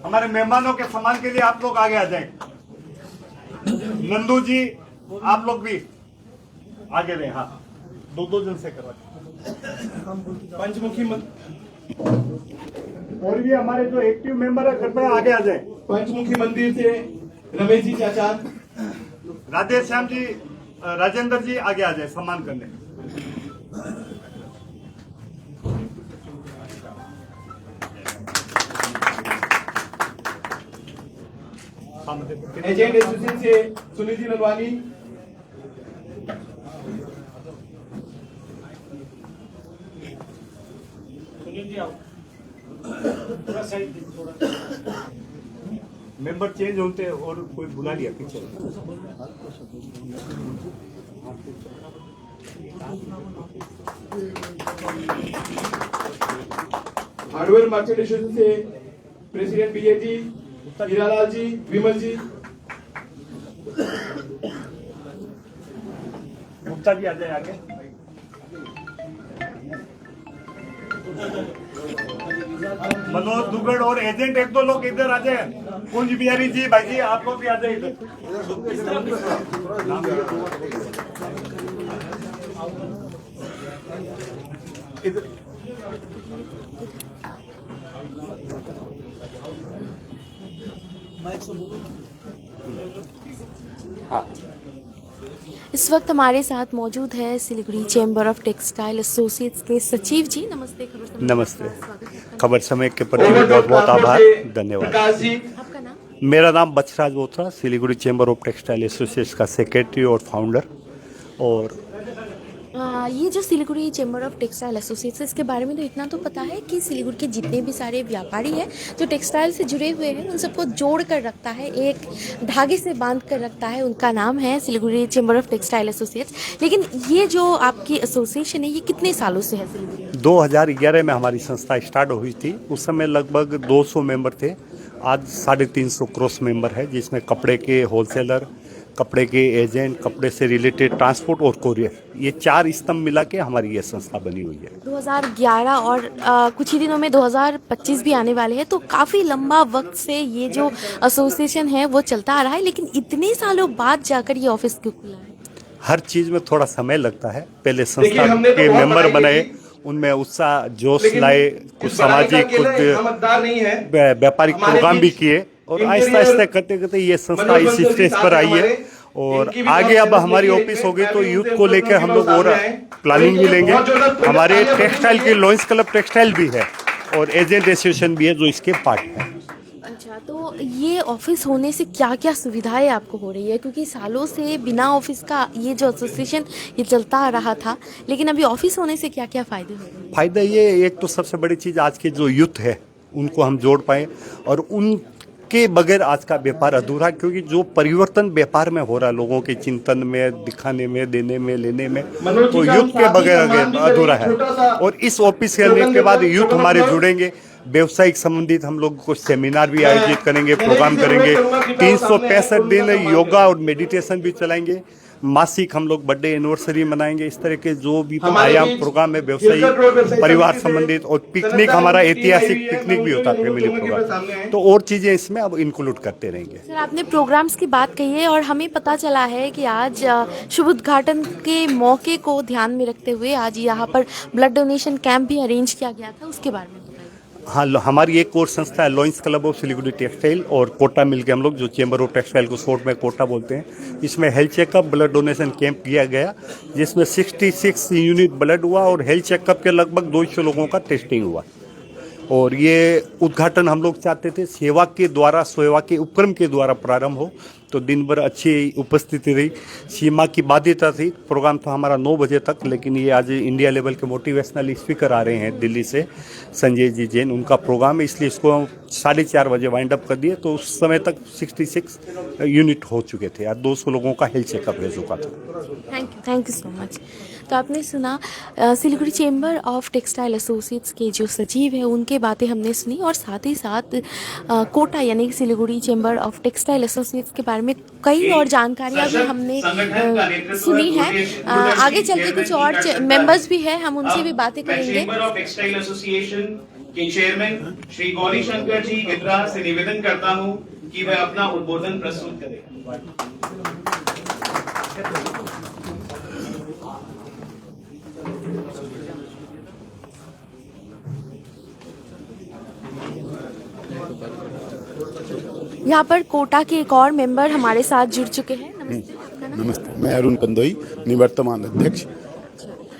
हमारे मेहमानों के सम्मान के लिए आप लोग आगे आ जाएं। नंदू जी आप लोग भी आगे रहे। हाँ, दो जन से करवा। पंचमुखी और भी हमारे जो एक्टिव मेंबर है कृपया आगे आ जाए। पंचमुखी मंदिर से रमेश जी चाचा, राधे श्याम जी, राजेंद्र जी आगे आ जाए सम्मान करने। एजेंट एसोसिएशन से सुनील जी नलवानी, सुनील जी आओ थोड़ा साइड थोड़ा। मेंबर चेंज होते और कोई बुला लिया पीछे। हार्डवेयर मर्चेंट एसोसिएशन से प्रेसिडेंट विजय जी, हीरालाल जी, विमल जी, गुप्ता जी आ जाए आगे। मनोज दुगड़ और एजेंट एक दो लोग इधर आ जाए। कुंज बिहारी जी, भाई जी आप लोग भी आ जाए इधर। इस वक्त हमारे साथ मौजूद है Siliguri chamber of textile associates के सचिव जी। नमस्ते। नमस्ते। खबर समय के प्रति बहुत बहुत आभार, धन्यवाद। आपका नाम? मेरा नाम Bachhraj Bothra, Siliguri chamber of textile associates का सेक्रेटरी और फाउंडर। और ये जो Siliguri chamber of textile associates है, इसके बारे में तो इतना तो पता है कि सिलीगुड़ी के जितने भी सारे व्यापारी हैं जो टेक्सटाइल से जुड़े हुए हैं उन सबको जोड़ कर रखता है, एक धागे से बांध कर रखता है। उनका नाम है Siliguri chamber of textile associates. लेकिन ये जो आपकी एसोसिएशन है ये कितने सालों से है सिलीगुड़ी? 2011 में हमारी संस्था स्टार्ट हुई थी। उस समय लगभग 200 मेंबर थे। आज 350 क्रॉस मेंबर है, जिसमें कपड़े के होलसेलर, कपड़े के एजेंट, कपड़े से रिलेटेड ट्रांसपोर्ट और कोरियर, ये 4 स्तंभ मिला के हमारी ये संस्था बनी हुई है। 2011 और कुछ ही दिनों में 2025 भी आने वाले हैं, तो काफ़ी लंबा वक्त से ये जो एसोसिएशन है वो चलता आ रहा है। लेकिन इतने सालों बाद जाकर ये ऑफिस क्यों खुला है? हर चीज़ में थोड़ा समय लगता है। पहले संस्था के मेंबर बनाए, उनमें उत्साह जोश लाए, कुछ सामाजिक, कुछ व्यापारिक प्रोग्राम भी किए और आहिस्ता आहिस्ता करते करते ये संस्था इस स्टेज पर आई है और आगे अब हमारी ऑफिस होगी तो यूथ को लेकर हम लोग और प्लानिंग भी लेंगे। हमारे टेक्सटाइल के लॉयंस क्लब टेक्सटाइल भी है और एजेंट एसोसिएशन भी है जो इसके पार्ट है। अच्छा, तो ये ऑफिस होने से क्या क्या सुविधाएं आपको हो रही है? क्योंकि सालों से बिना ऑफिस का ये जो एसोसिएशन ये चलता आ रहा था, लेकिन अभी ऑफिस होने से क्या क्या फायदे हो रहे हैं? फायदा ये, एक तो सबसे बड़ी चीज़ आज के जो यूथ है उनको हम जोड़ पाए, और उनके बगैर आज का व्यापार अधूरा, क्योंकि जो परिवर्तन व्यापार में हो रहा है लोगों के चिंतन में, दिखाने में, देने में, लेने में, तो यूथ के बगैर अधूरा है। और इस ऑफिस के आने के बाद यूथ हमारे जुड़ेंगे, व्यवसायिक संबंधित हम लोग कुछ सेमिनार भी आयोजित करेंगे, प्रोग्राम करेंगे, 365 दिन योगा और मेडिटेशन भी चलाएंगे, मासिक हम लोग बर्थडे एनिवर्सरी मनाएंगे। इस तरह के जो भी आयाम प्रोग्राम है व्यवसायिक परिवार संबंधित, और पिकनिक, हमारा ऐतिहासिक पिकनिक भी होता है, फैमिली प्रोग्राम, तो और चीजें इसमें अब इंक्लूड करते रहेंगे। सर, आपने प्रोग्राम्स की बात कही है और हमें पता चला है कि आज शुभ उद्घाटन के मौके को ध्यान में रखते हुए आज यहाँ पर ब्लड डोनेशन कैंप भी अरेंज किया गया था, उसके बारे में बताइए। हाँ, हमारी एक और संस्था है lions club of Siliguri textile और कोटा मिलके हम लोग, जो चेंबर ऑफ टेक्सटाइल को शॉर्ट में कोटा बोलते हैं, इसमें health checkup blood donation camp किया गया, जिसमें 66 यूनिट ब्लड हुआ और हेल्थ चेकअप के लगभग 200 लोगों का टेस्टिंग हुआ। और ये उद्घाटन हम लोग चाहते थे सेवा के द्वारा, सेवा के उपक्रम के द्वारा प्रारंभ हो, तो दिन भर अच्छी उपस्थिति रही। सीमा की बाध्यता थी, प्रोग्राम था हमारा 9 बजे तक, लेकिन ये आज इंडिया लेवल के मोटिवेशनल स्पीकर आ रहे हैं दिल्ली से, संजय जी जैन, उनका प्रोग्राम है, इसलिए इसको 4:30 बजे वाइंड अप कर दिए। तो उस समय तक 66 यूनिट हो चुके थे। आज 200 लोगों का हेल्थ चेकअप हो चुका था। Thank you so much. तो आपने सुना Siliguri chamber of textile associates के जो सचिव हैं उनके बातें हमने सुनी, और साथ ही साथ कोटा यानी कि Siliguri chamber of textile associates के बारे में कई और जानकारियां भी हमने सुनी है। आगे चल के कुछ और मेंबर्स भी हैं, हम उनसे भी बातें करेंगे। चेंबर ऑफ टेक्सटाइल एसोसिएशन के चेयरमैन श्री गौरी शंकर जी गिद्रा से निवेदन करता हूं कि वह अपना उद्बोधन प्रस्तुत करें। यहाँ पर कोटा के एक और मेंबर हमारे साथ जुड़ चुके हैं। नमस्ते, आपका नाम? नमस्ते, मैं अरुण कंदोई, निवर्तमान अध्यक्ष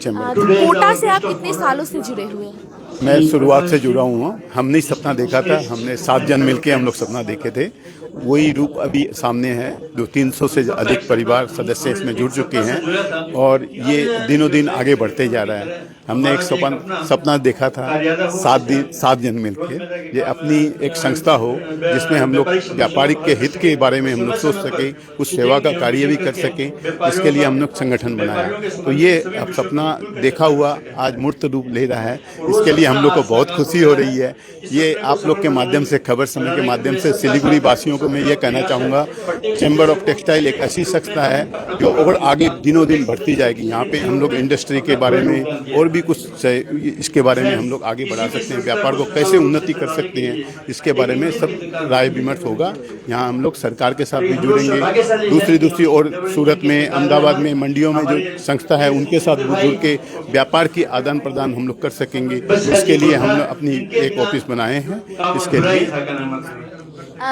चेंबर। कोटा से आप कितने सालों से जुड़े हुए हैं? मैं शुरुआत से जुड़ा हूँ। हमने सपना देखा था, हमने 7 जन मिलके हम लोग सपना देखे थे, वही रूप अभी सामने है। 300 से अधिक परिवार सदस्य इसमें जुड़ चुके हैं और ये दिनों दिन आगे बढ़ते जा रहा है। हमने एक सपना देखा था 7 जन मिलके, ये अपनी एक संस्था हो जिसमें हम लोग व्यापारिक के हित के बारे में हम लोग सोच सके, कुछ सेवा का कार्य भी कर सकें, इसके लिए हम लोग संगठन बनाया। तो ये अब सपना देखा हुआ आज मूर्त रूप ले रहा है, इसके लिए हम लोग को बहुत खुशी हो रही है। ये आप लोग के माध्यम से, खबर समय के माध्यम से सिलीगुड़ी वासियों को मैं ये कहना चाहूँगा, चेंबर ऑफ टेक्सटाइल एक ऐसी संस्था है जो और आगे दिनों दिन बढ़ती जाएगी। यहाँ पे हम लोग इंडस्ट्री के बारे में और भी कुछ इसके बारे में हम लोग आगे बढ़ा सकते हैं, व्यापार को कैसे उन्नति कर सकते हैं, इसके बारे में सब राय विमर्श होगा। यहाँ हम लोग सरकार के साथ भी जुड़ेंगे, दूसरी और सूरत में, अहमदाबाद में, मंडियों में जो संस्था है उनके साथ जुड़ के व्यापार की आदान प्रदान हम लोग कर सकेंगे। इसके लिए हम लोग अपनी एक ऑफिस बनाए हैं। इसके लिए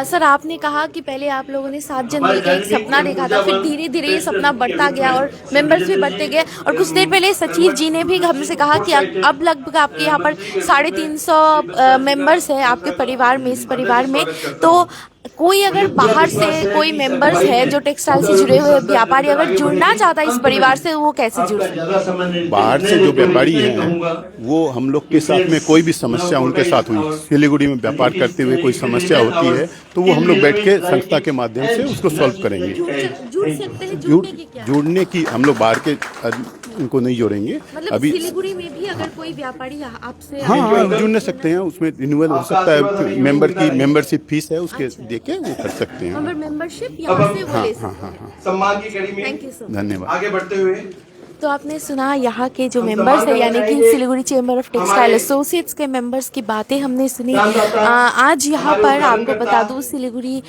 सर, आपने कहा कि पहले आप लोगों ने 7 जन मिलकर एक सपना देखा था, फिर धीरे धीरे ये सपना बढ़ता गया और मेंबर्स भी बढ़ते गए, और कुछ देर पहले सचिव जी ने भी हमसे कहा कि अब लगभग आपके यहाँ पर 350 मेंबर्स हैं आपके परिवार में, इस परिवार में। तो कोई अगर बाहर से कोई मेंबर्स है जो टेक्सटाइल से जुड़े हुए व्यापारी अगर जुड़ना चाहता है इस परिवार से, वो कैसे जुड़ सकता है? बाहर से जो व्यापारी हैं वो हम लोग के साथ में कोई भी समस्या उनके साथ हुई, सिलीगुड़ी में व्यापार करते हुए कोई समस्या होती है तो वो हम लोग बैठ के संस्था के माध्यम से उसको सॉल्व करेंगे। जुड़ सकते हैं? जुड़ने की हम लोग बाहर के उनको नहीं जोड़ेंगे। मतलब अभी सिलीगुड़ी में भी अगर कोई व्यापारी आपसे हाँ जुड़ सकते हैं, उसमें रिन्यूअल हो सकता है, मेंबरशिप फीस है उसके देके वो कर सकते हैं। मेंबरशिप यहाँ से वो ले सकते हैं। हाँ। सम्मान की कड़ी में थैंक यू सो मच। धन्यवाद। आगे बढ़ते हुए तो आपने सुना यहाँ के जो मेंबर्स हैं यानी कि Siliguri chamber of textile associates के मेंबर्स की बातें हमने सुनी। आज यहाँ पर आपको बता दूँ Siliguri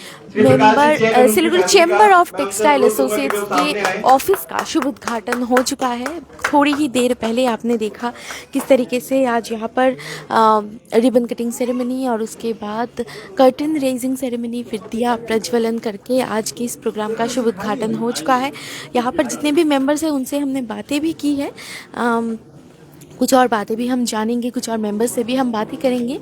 chamber of textile associates के ऑफिस का शुभ उद्घाटन हो चुका है। थोड़ी ही देर पहले आपने देखा किस तरीके से आज यहाँ पर रिबन कटिंग सेरेमनी और उसके बाद कर्टन रेजिंग सेरेमनी फिर दिया प्रज्वलन करके आज के इस प्रोग्राम का शुभ उद्घाटन हो चुका है। यहाँ पर जितने भी मेंबर्स हैं उनसे हमने बातें भी की है, कुछ और बातें भी हम जानेंगे, कुछ और मेंबर्स से भी हम बातें करेंगे।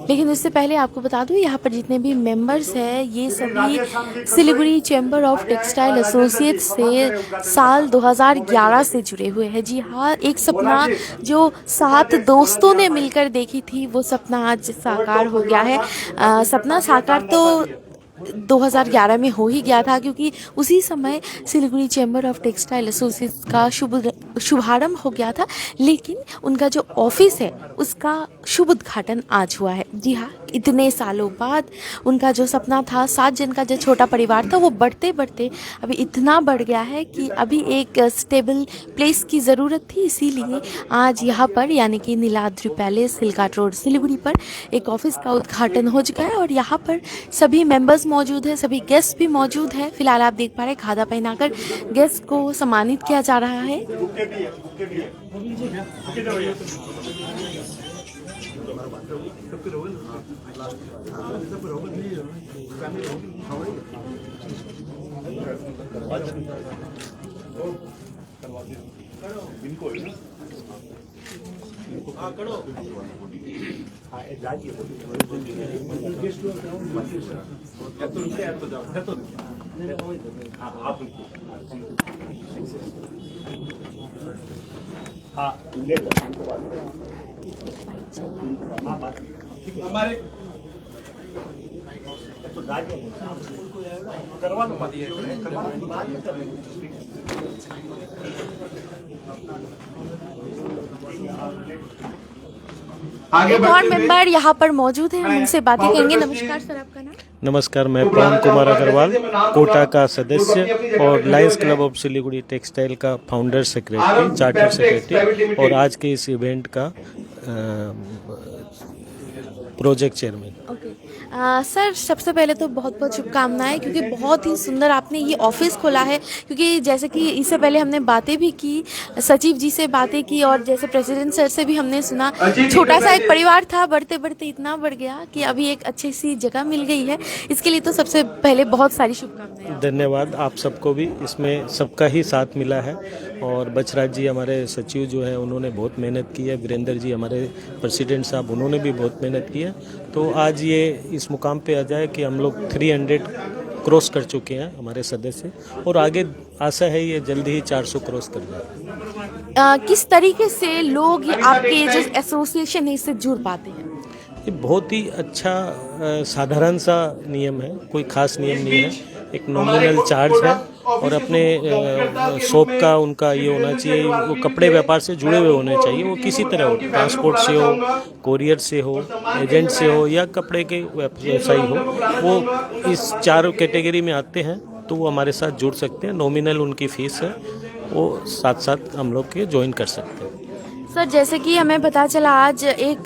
लेकिन उससे पहले आपको बता दूं यहाँ पर जितने भी मेंबर्स हैं ये सभी Siliguri chamber of textile associates से साल 2011 से जुड़े हुए हैं। जी हाँ, एक सपना जो 7 दोस्तों ने मिलकर देखी थी वो सपना आज साकार हो गया है। सपना साकार तो 2011 में हो ही गया था क्योंकि उसी समय Siliguri chamber of textile associates का शुभारंभ हो गया था, लेकिन उनका जो ऑफिस है उसका शुभ उद्घाटन आज हुआ है। जी हाँ, इतने सालों बाद उनका जो सपना था 7 जन का जो छोटा परिवार था वो बढ़ते बढ़ते अभी इतना बढ़ गया है कि अभी एक स्टेबल प्लेस की ज़रूरत थी। इसीलिए आज यहाँ पर यानी कि नीलाद्रि पैलेस हिलघाट रोड सिलीगुड़ी पर एक ऑफिस का उद्घाटन हो चुका है और यहाँ पर सभी मेंबर्स मौजूद है, सभी गेस्ट भी मौजूद है। फिलहाल आप देख पा रहे हैं खादा पहनाकर गेस्ट को सम्मानित किया जा रहा है। हमारे करवा लो एक और मेंबर यहाँ पर मौजूद है, हम उनसे बातें करेंगे। नमस्कार सर, आपका नाम? नमस्कार, मैं प्राण कुमार अग्रवाल, कोटा का सदस्य और Lions club of Siliguri textile का फाउंडर सेक्रेटरी, चार्टर सेक्रेटरी और आज के इस इवेंट का प्रोजेक्ट चेयरमैन। सर, सबसे पहले तो बहुत बहुत शुभकामनाएं क्योंकि बहुत ही सुंदर आपने ये ऑफिस खोला है। क्योंकि जैसे कि इससे पहले हमने बातें भी की, सचिव जी से बातें की और जैसे प्रेसिडेंट सर से भी हमने सुना छोटा सा एक परिवार था, बढ़ते बढ़ते इतना बढ़ गया कि अभी एक अच्छी सी जगह मिल गई है। इसके लिए तो सबसे पहले बहुत सारी शुभकामनाएं। धन्यवाद आप सबको भी, इसमें सबका ही साथ मिला है और बछराज जी हमारे सचिव जो है उन्होंने बहुत मेहनत की है, वीरेंद्र जी हमारे प्रेसिडेंट साहब उन्होंने भी बहुत मेहनत की है। तो आज ये इस मुकाम पे आ जाए कि हम लोग 300 क्रॉस कर चुके हैं हमारे सदस्य और आगे आशा है ये जल्दी ही 400 क्रॉस कर जाए। किस तरीके से लोग आपके जो एसोसिएशन है इससे जुड़ पाते हैं? ये बहुत ही अच्छा साधारण सा नियम है, कोई खास नियम नहीं है। एक नॉमिनल चार्ज है और अपने शॉप का उनका ये होना चाहिए, वो कपड़े व्यापार से जुड़े हुए होने चाहिए। वो किसी तरह हो, ट्रांसपोर्ट से हो, कोरियर से हो, एजेंट से हो या कपड़े के व्यवसायी हो, वो इस 4 कैटेगरी में आते हैं तो वो हमारे साथ जुड़ सकते हैं। नॉमिनल उनकी फीस है, वो साथ साथ हम लोग के ज्वाइन कर सकते हैं। सर, जैसे कि हमें पता चला आज एक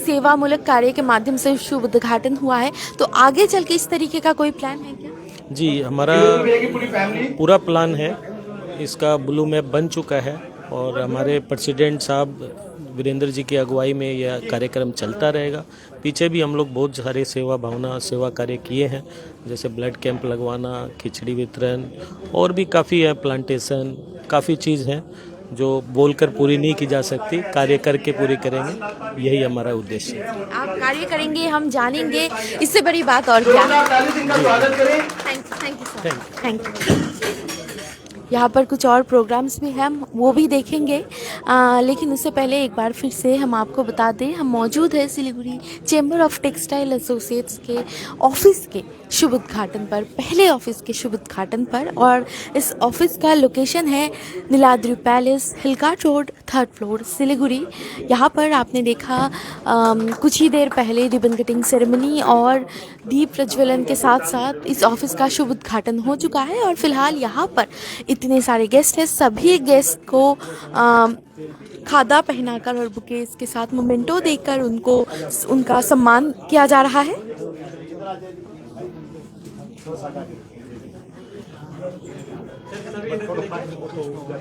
सेवामूलक कार्य के माध्यम से शुभ उद्घाटन हुआ है, तो आगे चल के इस तरीके का कोई प्लान है क्या? जी, हमारा पूरा प्लान है, इसका ब्लू मैप बन चुका है और हमारे प्रेसिडेंट साहब वीरेंद्र जी की अगुवाई में यह कार्यक्रम चलता रहेगा। पीछे भी हम लोग बहुत सारे सेवा कार्य किए हैं, जैसे ब्लड कैंप लगवाना, खिचड़ी वितरण और भी काफ़ी है, प्लांटेशन, काफ़ी चीज़ है जो बोलकर पूरी नहीं की जा सकती, कार्य करके पूरी करेंगे, यही हमारा उद्देश्य है। आप कार्य करेंगे, हम जानेंगे, इससे बड़ी बात और क्या है। Thank you. यहाँ पर कुछ और प्रोग्राम्स भी हैं, हम वो भी देखेंगे, लेकिन उससे पहले एक बार फिर से हम आपको बता दें, हम मौजूद है Siliguri chamber of textile associates के ऑफिस के शुभ उद्घाटन पर, पहले ऑफिस के शुभ उद्घाटन पर। और इस ऑफिस का लोकेशन है Niladri palace Hilghat road 3rd floor Siliguri. यहाँ पर आपने देखा कुछ ही देर पहले रिबन कटिंग सेरेमनी और दीप प्रज्वलन के साथ साथ इस ऑफिस का शुभ उद्घाटन हो चुका है और फिलहाल यहाँ पर कितने सारे गेस्ट हैं, सभी गेस्ट को खादा पहनाकर और बुकेस के साथ मोमेंटो देकर उनको उनका सम्मान किया जा रहा है।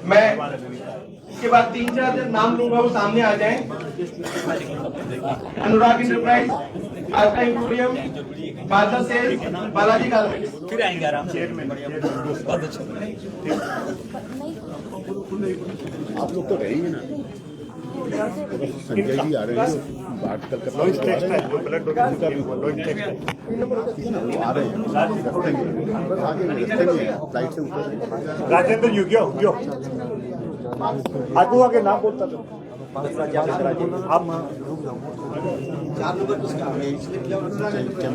मैं इसके बाद 3-4 जन नाम लूंगा, वो सामने आ जाएं। अनुराग इंटरप्राइज, आस्था इंपोरियम, बादल सेल्स, बालाजी गारमेंट्स। फिर आएंगे आराम से। आप लोग तो रहेंगे ना, संजय जी आ रहे हैं बात कर कर आ रहे हैं फ्लाइट से उतर। राजेंद्र युगियो आगू आगे नाम बोलता था आप।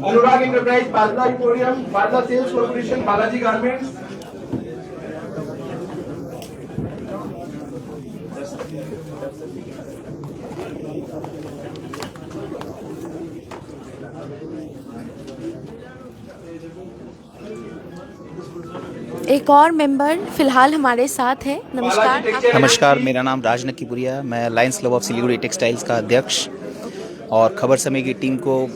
अनुराग इंटरप्राइज, बादला इंपोरियम, बादला सेल्स कॉर्पोरेशन, बालाजी गारमेंट्स। एक और मेंबर फिलहाल हमारे साथ है। नमस्कार। नमस्कार, मेरा नाम राज नक्कीपुरिया, मैं Lions club of Siliguri textiles का अध्यक्ष और खबर समय की टीम को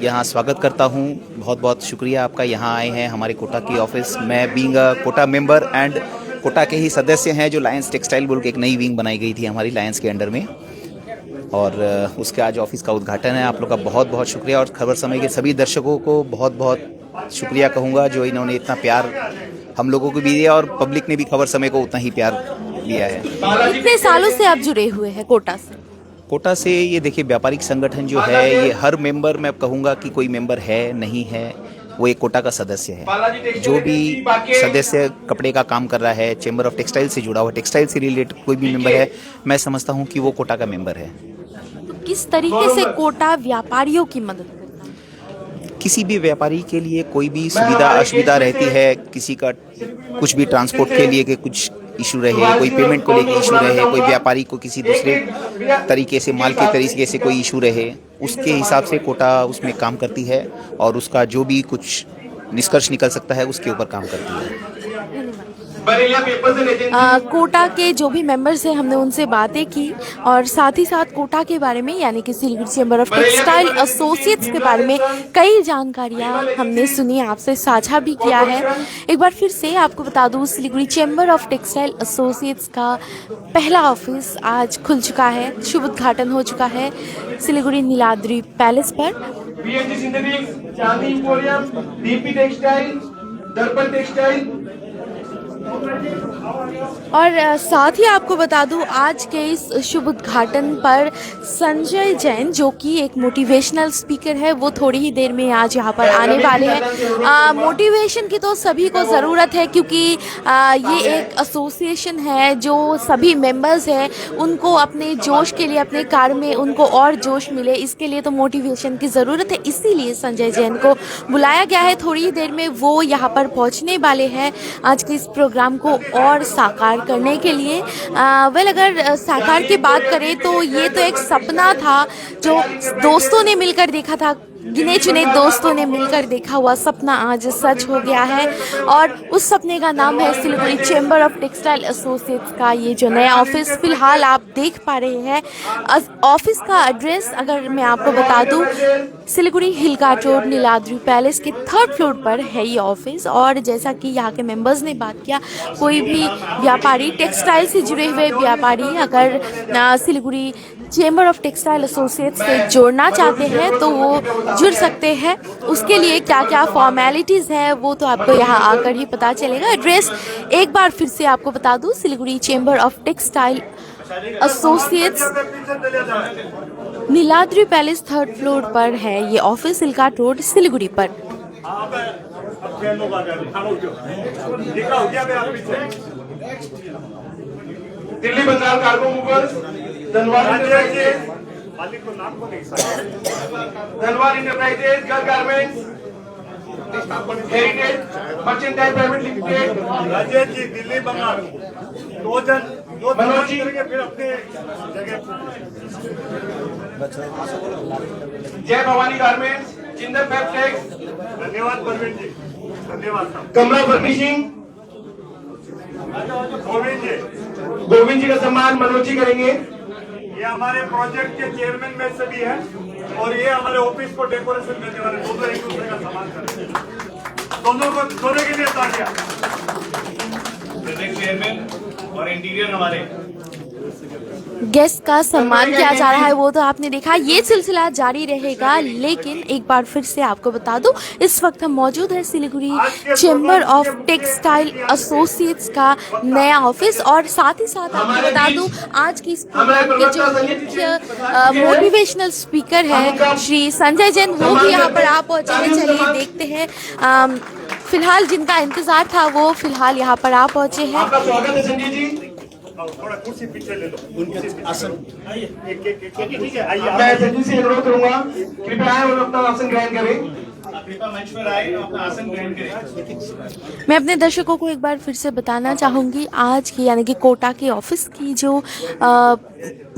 यहाँ स्वागत करता हूँ। बहुत बहुत शुक्रिया आपका, यहाँ आए हैं हमारे कोटा की ऑफिस। मैं being a Kota member and Kota के ही सदस्य हैं जो लायंस टेक्सटाइल बोल के एक नई विंग बनाई गई थी हमारी लायंस के अंडर में, और उसके आज ऑफिस का उद्घाटन है। आप लोग का बहुत बहुत शुक्रिया, और खबर समय के सभी दर्शकों को बहुत बहुत शुक्रिया कहूँगा जो इन्होंने इतना प्यार हम लोगों को भी दिया और पब्लिक ने भी खबर समय को उतना ही प्यार दिया है। कितने सालों से आप जुड़े हुए हैं कोटा से? कोटा से ये देखिए, व्यापारिक संगठन जो है ये हर मेंबर, मैं कहूँगा कि कोई मेंबर है नहीं है, वो एक कोटा का सदस्य है। जो भी सदस्य कपड़े का काम कर रहा है, चेंबर ऑफ टेक्सटाइल से जुड़ा हुआ, टेक्सटाइल से रिलेटेड कोई भी मेंबर है, मैं समझता हूँ कि वो कोटा का मेंबर है। तो किस तरीके से कोटा व्यापारियों की मदद? किसी भी व्यापारी के लिए कोई भी सुविधा असुविधा रहती है, किसी का कुछ भी ट्रांसपोर्ट के लिए के कुछ इशू रहे, कोई पेमेंट को लेकर इशू रहे, कोई व्यापारी को किसी दूसरे तरीके से माल के तरीके से कोई इशू रहे, उसके हिसाब से कोटा उसमें काम करती है और उसका जो भी कुछ निष्कर्ष निकल सकता है उसके ऊपर काम करती है। कोटा के जो भी मेंबर्स हैं हमने उनसे बातें की और साथ ही साथ कोटा के बारे में यानी कि Siliguri chamber of textile associates के बारे में कई जानकारियां हमने सुनी, आपसे साझा भी किया है। एक बार फिर से आपको बता दूं, Siliguri chamber of textile associates का पहला ऑफिस आज खुल चुका है, शुभ उद्घाटन हो चुका है सिलीगुड़ी नीलाद्री पैलेस पर। चांदी इंपोरियम, डीपी टेक्सटाइल, दर्पण टेक्सटाइल। और साथ ही आपको बता दूं, आज के इस शुभ उद्घाटन पर संजय जैन जो कि एक मोटिवेशनल स्पीकर है, वो थोड़ी ही देर में आज यहाँ पर आने वाले हैं। मोटिवेशन की तो सभी को ज़रूरत है क्योंकि ये एक एसोसिएशन है जो सभी मेंबर्स हैं उनको अपने जोश के लिए, अपने कार्य में उनको और जोश मिले, इसके लिए तो मोटिवेशन की ज़रूरत है। इसीलिए संजय जैन को बुलाया गया है। थोड़ी ही देर में वो यहाँ पर पहुँचने वाले हैं आज के इस प्रोग्राम को और साकार करने के लिए। अगर साकार की बात करें तो ये तो एक सपना था जो दोस्तों ने मिलकर देखा था, गिने चुने दोस्तों ने मिलकर देखा हुआ सपना आज सच हो गया है और उस सपने का नाम है Siliguri chamber of textile associates का ये जो नया ऑफिस फिलहाल आप देख पा रहे हैं। ऑफिस का एड्रेस अगर मैं आपको बता दूं, सिलीगुड़ी हिलकाट रोड नीलाद्री पैलेस के 3rd फ्लोर पर है ये ऑफिस। और जैसा कि यहाँ के मेंबर्स ने बात किया, कोई भी व्यापारी, टेक्सटाइल से जुड़े हुए व्यापारी अगर Siliguri chamber of textile associates से जोड़ना चाहते हैं तो वो जुड़ सकते हैं। उसके लिए क्या क्या फॉर्मेलिटीज़ है वो तो आपको यहाँ आकर ही पता चलेगा। एड्रेस एक बार फिर से आपको बता दूँ, Siliguri chamber of textile associates Niladri palace 3rd floor पर है ये ऑफिस, हिलकाट रोड सिलीगुड़ी पर। Delhi Bengal cargo movers, Dhanwar enterprises, घर garments, heritage mercantile private limited. Rajesh ji, Delhi Bengal दो मनोज जी, फिर अपने जगह। जय भवानी गारमेंट्स, जिंदल फैब्रिक्स। धन्यवाद परवीन जी, धन्यवाद। कमला फर्निशिंग, गोविंद जी का सम्मान मनोज जी करेंगे। ये हमारे प्रोजेक्ट के चेयरमैन में से भी है और ये हमारे ऑफिस को डेकोरेशन करने वाले दोनों एक दूसरे का सम्मान करेंगे। दोनों के लिए तालियां। प्रोजेक्ट चेयरमैन और इंटीरियर हमारे गेस्ट का सम्मान किया जा रहा है, वो तो आपने देखा। ये सिलसिला जारी रहेगा, लेकिन एक बार फिर से आपको बता दूं, इस वक्त हम मौजूद है Siliguri chamber of textile associates का नया ऑफिस, और साथ ही साथ आपको बता दूं आज की इस प्रोग्राम के जो मुख्य मोटिवेशनल स्पीकर है श्री संजय जैन, वो भी यहाँ पर आ पहुंचे हैं। चलिए देखते हैं। फिलहाल जिनका इंतजार था वो फिलहाल यहाँ पर आ पहुंचे हैं। आपका स्वागत है संजय जी। थोड़ा कुर्सी पीछे ले लो, उनके आसन आइए। ठीक है, आइए। मैं संजय से अनुरोध करूंगा कृपया आए और अपना आसन ग्रहण करें। कृपया मंच पर आए और अपना आसन ग्रहण करें। मैं अपने दर्शकों को एक बार फिर से बताना चाहूँगी, आज की यानी कि कोटा के ऑफिस की जो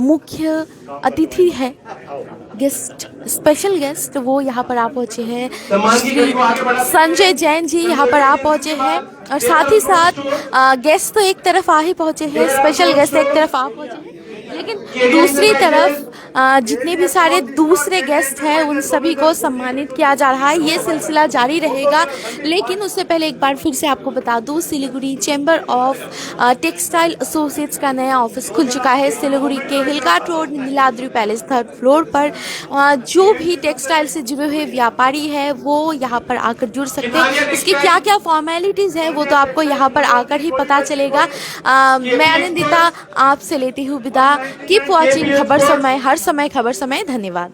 मुख्य अतिथि है, गेस्ट, स्पेशल गेस्ट, वो यहाँ पर आ पहुँचे हैं। श्री संजय जैन जी यहाँ पर आ पहुँचे हैं, और साथ ही साथ गेस्ट तो एक तरफ आ ही पहुँचे हैं, स्पेशल गेस्ट एक तरफ आ पहुँचे हैं, लेकिन दूसरी तरफ जितने भी सारे दूसरे गेस्ट हैं उन सभी को सम्मानित किया जा रहा है। ये सिलसिला जारी रहेगा, लेकिन उससे पहले एक बार फिर से आपको बता दूं, Siliguri chamber of textile associates का नया ऑफिस खुल चुका है सिलीगुड़ी के Hilghat road Niladri palace 3rd floor पर। जो भी टेक्सटाइल से जुड़े हुए व्यापारी है वो यहाँ पर आकर जुड़ सकते हैं। इसकी क्या क्या फॉर्मेलिटीज़ हैं वो तो आपको यहाँ पर आकर ही पता चलेगा। मैं आनंदिता आपसे लेती हूँ विदा। कीप वॉचिंग खबर समय, हर समय खबर समय। धन्यवाद।